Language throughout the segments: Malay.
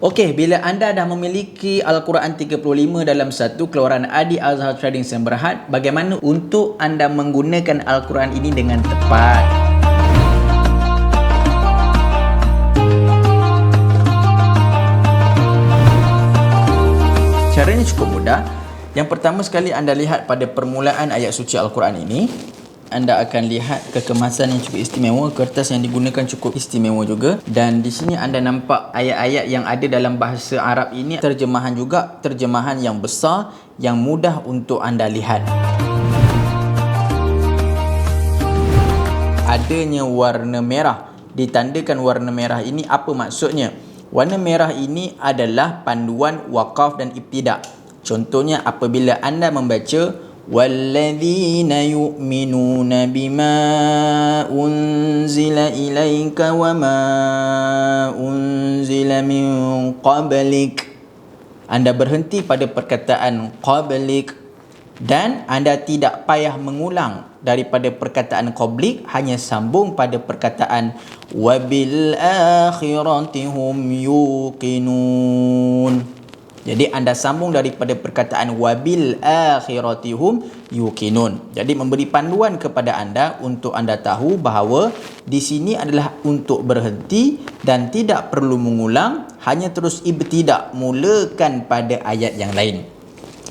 Okey, bila anda dah memiliki Al-Quran 35 dalam satu keluaran Adi Azhar Trading Sdn Bhd, bagaimana untuk anda menggunakan Al-Quran ini dengan tepat? Caranya cukup mudah. Yang pertama sekali anda lihat pada permulaan ayat suci Al-Quran ini, anda akan lihat kekemasan yang cukup istimewa, kertas yang digunakan cukup istimewa juga, dan di sini anda nampak ayat-ayat yang ada dalam bahasa Arab ini terjemahan juga, terjemahan yang besar yang mudah untuk anda lihat. Adanya warna merah, ditandakan warna merah ini apa maksudnya? Warna merah ini adalah panduan wakaf dan ibtidak. Contohnya apabila anda membaca وَالَّذِينَ يُؤْمِنُونَ بِمَا أُنزِلَ إِلَيْكَ وَمَا أُنزِلَ مِن قَبْلِكَ. Anda berhenti pada perkataan qablik dan anda tidak payah mengulang daripada perkataan qablik, hanya sambung pada perkataan وَبِالْآخِرَةِ هُمْ يُوقِنُونَ. Jadi anda sambung daripada perkataan wabil akhiratihum yuqinun. Jadi memberi panduan kepada anda untuk anda tahu bahawa di sini adalah untuk berhenti dan tidak perlu mengulang, hanya terus ibtidak, mulakan pada ayat yang lain.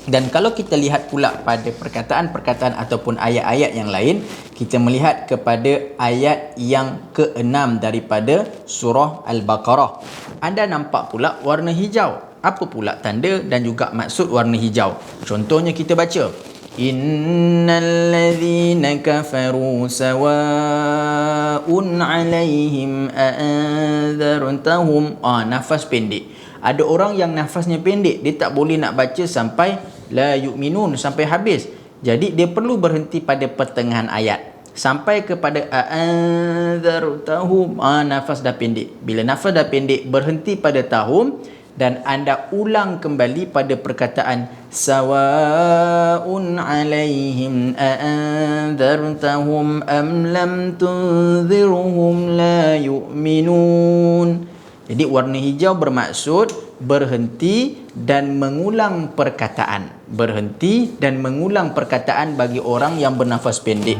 Dan kalau kita lihat pula pada perkataan-perkataan ataupun ayat-ayat yang lain, kita melihat kepada ayat yang ke-6 daripada surah Al-Baqarah. Anda nampak pula warna hijau. Apa pula tanda dan juga maksud warna hijau? Contohnya kita baca, Innal ladzina kafaru sawa'un 'alaihim a'anzartahum. Nafas pendek. Ada orang yang nafasnya pendek, dia tak boleh nak baca sampai la yu'minun, sampai habis. Jadi dia perlu berhenti pada pertengahan ayat sampai kepada a'anzartahum. Nafas dah pendek. Bila nafas dah pendek, berhenti pada tahum dan anda ulang kembali pada perkataan sawa'un 'alaihim a'anzartahum am lam tunzirhum la yu'minun. Jadi warna hijau bermaksud berhenti dan mengulang perkataan. Berhenti dan mengulang perkataan bagi orang yang bernafas pendek.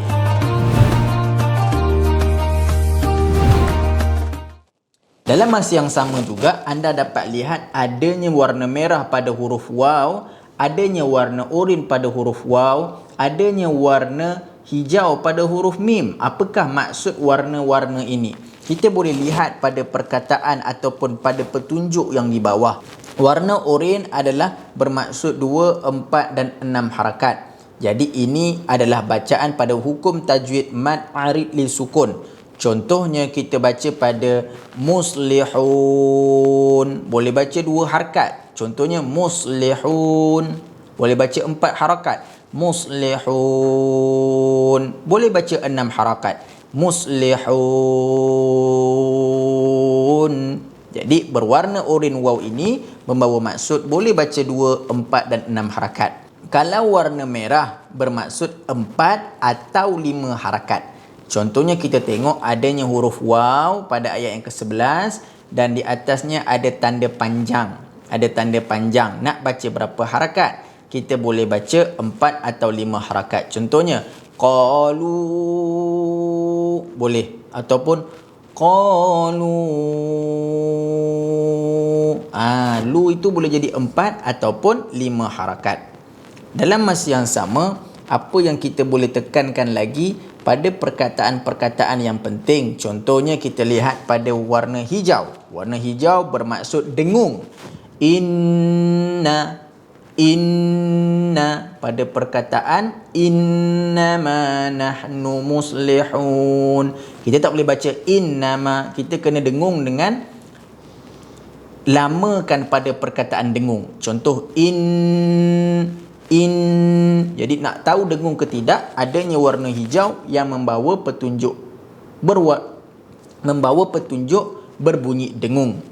Dalam masa yang sama juga, anda dapat lihat adanya warna merah pada huruf waw, adanya warna oranye pada huruf waw, adanya warna hijau pada huruf mim. Apakah maksud warna-warna ini? Kita boleh lihat pada perkataan ataupun pada petunjuk yang di bawah. Warna oranye adalah bermaksud 2, 4 dan 6 harakat. Jadi ini adalah bacaan pada hukum tajwid mad arid lil sukun. Contohnya kita baca pada muslihun, boleh baca 2 harakat. Contohnya muslihun, boleh baca 4 harakat. Muslihun, boleh baca 6 harakat. Muslihun. Jadi berwarna oranye waw ini membawa maksud boleh baca 2, 4 dan 6 harakat. Kalau warna merah bermaksud 4 atau 5 harakat. Contohnya kita tengok adanya huruf waw pada ayat yang ke-11 dan di atasnya ada tanda panjang. Ada tanda panjang. Nak baca berapa harakat? Kita boleh baca 4 atau 5 harakat. Contohnya qalu, boleh, ataupun qalu. Lu itu boleh jadi 4 ataupun 5 harakat. Dalam masa yang sama, apa yang kita boleh tekankan lagi pada perkataan-perkataan yang penting. Contohnya kita lihat pada warna hijau. Warna hijau bermaksud dengung. Inna pada perkataan innama nahnu muslihun. Kita tak boleh baca innama, kita kena dengung dengan lamakan pada perkataan dengung. Contoh jadi nak tahu dengung ke tidak, adanya warna hijau yang membawa petunjuk berbunyi dengung.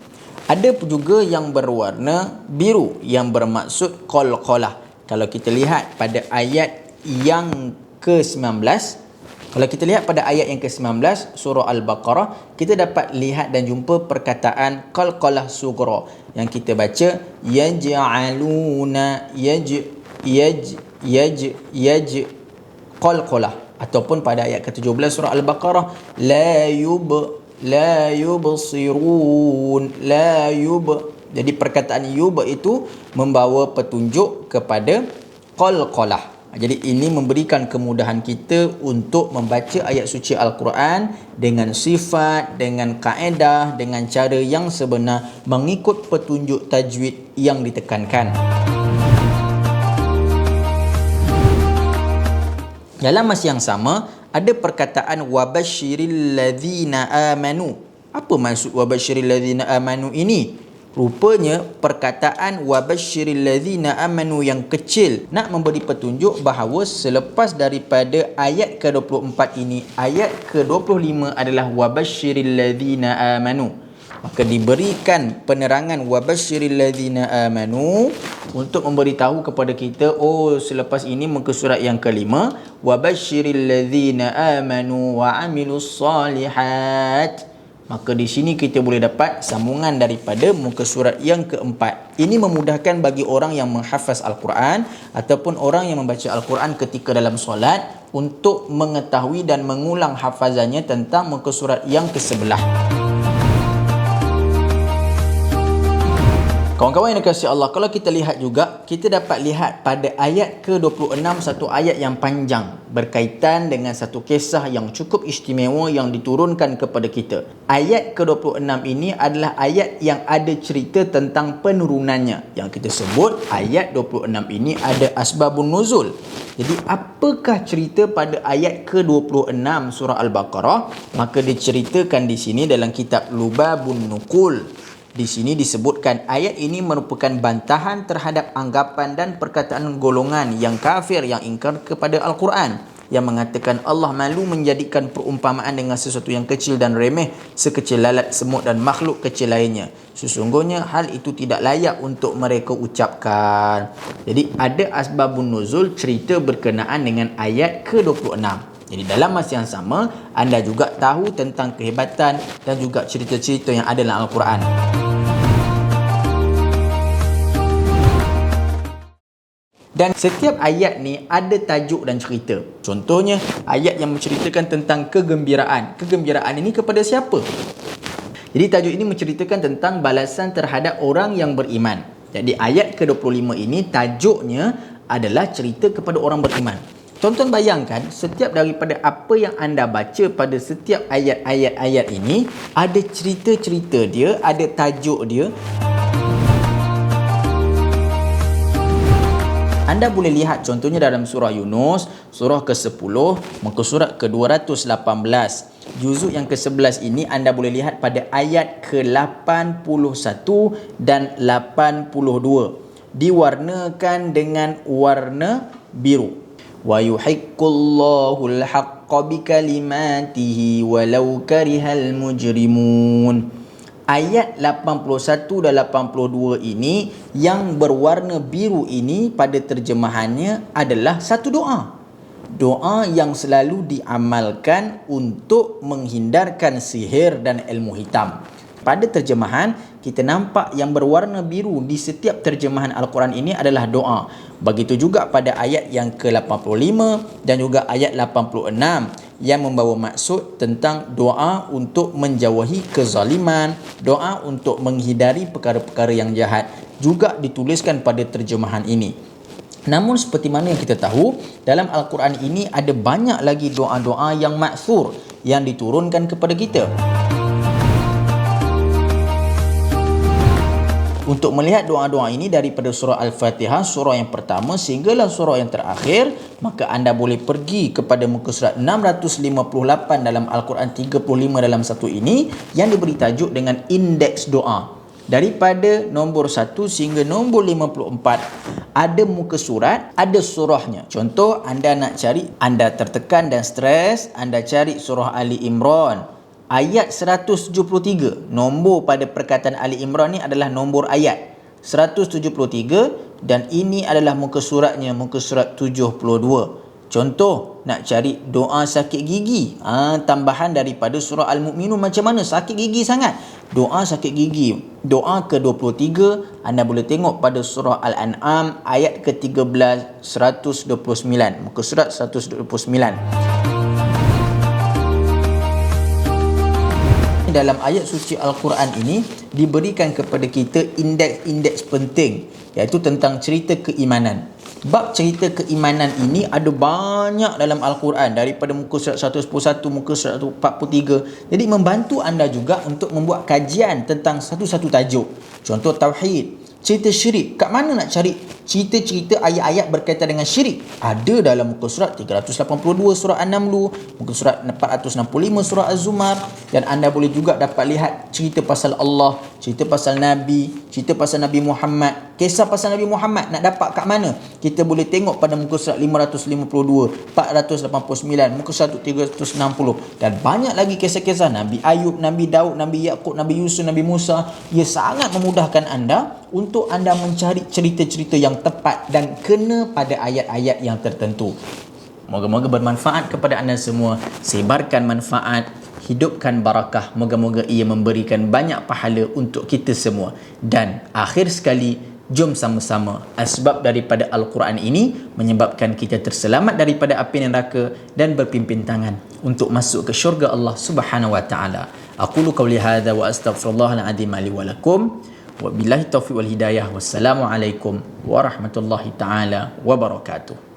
Ada juga yang berwarna biru yang bermaksud qalqalah. Kalau kita lihat pada ayat yang ke-19, Kalau kita lihat pada ayat yang ke-19 surah Al-Baqarah, kita dapat lihat dan jumpa perkataan qalqalah sughra yang kita baca yaj'aluna yaj qalqalah, ataupun pada ayat ke-17 surah Al-Baqarah la yubsirun la yub. Jadi perkataan yub itu membawa petunjuk kepada qalqalah. Jadi ini memberikan kemudahan kita untuk membaca ayat suci Al-Quran dengan sifat, dengan kaedah, dengan cara yang sebenar, mengikut petunjuk tajwid yang ditekankan. Dalam masa yang sama, ada perkataan wabashiril ladzina amanu. Apa maksud wabashiril ladzina amanu ini? Rupanya perkataan wabashiril ladzina amanu yang kecil nak memberi petunjuk bahawa selepas daripada ayat ke-24 ini, ayat ke-25 adalah wabashiril ladzina amanu. Maka diberikan penerangan wabashiril ladzina amanu untuk memberitahu kepada kita, oh selepas ini muka surat yang kelima, wabashiril ladzina amanu wa amilus solihat. Maka di sini kita boleh dapat sambungan daripada muka surat yang keempat. Ini memudahkan bagi orang yang menghafaz Al-Quran ataupun orang yang membaca Al-Quran ketika dalam solat untuk mengetahui dan mengulang hafazannya tentang muka surat yang ke-11. Kawan-kawan yang dikasihi Allah, kalau kita lihat juga, kita dapat lihat pada ayat ke-26 satu ayat yang panjang berkaitan dengan satu kisah yang cukup istimewa yang diturunkan kepada kita. Ayat ke-26 ini adalah ayat yang ada cerita tentang penurunannya. Yang kita sebut ayat 26 ini ada asbabun nuzul. Jadi apakah cerita pada ayat ke-26 surah Al-Baqarah? Maka diceritakan di sini dalam kitab Lubabun Nuqul. Di sini disebutkan ayat ini merupakan bantahan terhadap anggapan dan perkataan golongan yang kafir yang ingkar kepada Al-Quran, yang mengatakan Allah malu menjadikan perumpamaan dengan sesuatu yang kecil dan remeh sekecil lalat, semut dan makhluk kecil lainnya. Sesungguhnya hal itu tidak layak untuk mereka ucapkan. Jadi ada asbabun nuzul, cerita berkenaan dengan ayat ke-26. Jadi dalam masa yang sama, anda juga tahu tentang kehebatan dan juga cerita-cerita yang ada dalam Al-Quran. Dan setiap ayat ni ada tajuk dan cerita. Contohnya, ayat yang menceritakan tentang kegembiraan. Kegembiraan ini kepada siapa? Jadi tajuk ini menceritakan tentang balasan terhadap orang yang beriman. Jadi ayat ke-25 ini tajuknya adalah cerita kepada orang beriman. Tonton bayangkan, setiap daripada apa yang anda baca pada setiap ayat-ayat ini, ada cerita-cerita dia, ada tajuk dia. Anda boleh lihat contohnya dalam surah Yunus, surah ke-10, muka surat ke-218. Juzuk yang ke-11 ini anda boleh lihat pada ayat ke-81 dan 82. Diwarnakan dengan warna biru. Wa yuhiqqullahu al-haqqa bikalimatihi walau karihal mujrimun. Ayat 81 dan 82 ini yang berwarna biru ini pada terjemahannya adalah satu doa. Doa yang selalu diamalkan untuk menghindarkan sihir dan ilmu hitam. Pada terjemahan, kita nampak yang berwarna biru di setiap terjemahan Al-Quran ini adalah doa. Begitu juga pada ayat yang ke-85 dan juga ayat 86 yang membawa maksud tentang doa untuk menjauhi kezaliman, doa untuk menghindari perkara-perkara yang jahat juga dituliskan pada terjemahan ini. Namun seperti mana yang kita tahu, dalam Al-Quran ini ada banyak lagi doa-doa yang maksur yang diturunkan kepada kita. Untuk melihat doa-doa ini daripada surah Al-Fatihah, surah yang pertama sehinggalah surah yang terakhir, maka anda boleh pergi kepada muka surat 658 dalam Al-Quran 35 dalam satu ini yang diberi tajuk dengan indeks doa. Daripada nombor 1 sehingga nombor 54 ada muka surat, ada surahnya. Contoh, anda nak cari, anda tertekan dan stres, anda cari surah Ali Imran ayat 173. Nombor pada perkataan Ali Imran ni adalah nombor ayat 173 dan ini adalah muka suratnya, muka surat 72. Contoh, nak cari doa sakit gigi, tambahan daripada surah Al-Mu'minun. Macam mana? Sakit gigi sangat. Doa sakit gigi, doa ke-23, anda boleh tengok pada surah Al-An'am ayat ke-13, 129, muka surat 129. Dalam ayat suci Al-Quran ini diberikan kepada kita indeks-indeks penting, iaitu tentang cerita keimanan. Bab cerita keimanan ini ada banyak dalam Al-Quran, daripada muka surat 111, muka surat 143. Jadi membantu anda juga untuk membuat kajian tentang satu-satu tajuk. Contoh tauhid, cerita syirik. Kat mana nak cari cerita-cerita ayat-ayat berkaitan dengan syirik? Ada dalam muka surat 382 surah An-Naml, muka surat 465 surah Az-Zumar, dan anda boleh juga dapat lihat cerita pasal Allah, cerita pasal Nabi, cerita pasal Nabi Muhammad. Kisah pasal Nabi Muhammad nak dapat kat mana? Kita boleh tengok pada muka surat 552, 489, muka surat 360, dan banyak lagi kisah-kisah Nabi Ayub, Nabi Daud, Nabi Yaqub, Nabi Yusuf, Nabi Musa. Ia sangat memudahkan anda untuk anda mencari cerita-cerita yang tepat dan kena pada ayat-ayat yang tertentu. Moga-moga bermanfaat kepada anda semua. Sebarkan manfaat, hidupkan barakah. Moga-moga ia memberikan banyak pahala untuk kita semua. Dan akhir sekali, jom sama-sama asbab daripada Al-Quran ini menyebabkan kita terselamat daripada api neraka dan berpimpin tangan untuk masuk ke syurga Allah Subhanahu wa taala. Aqulu qawli hadza wa astaghfirullahal azim li wa lakum. Wabillahi taufiq wal hidayah. Wassalamualaikum warahmatullahi taala wabarakatuh.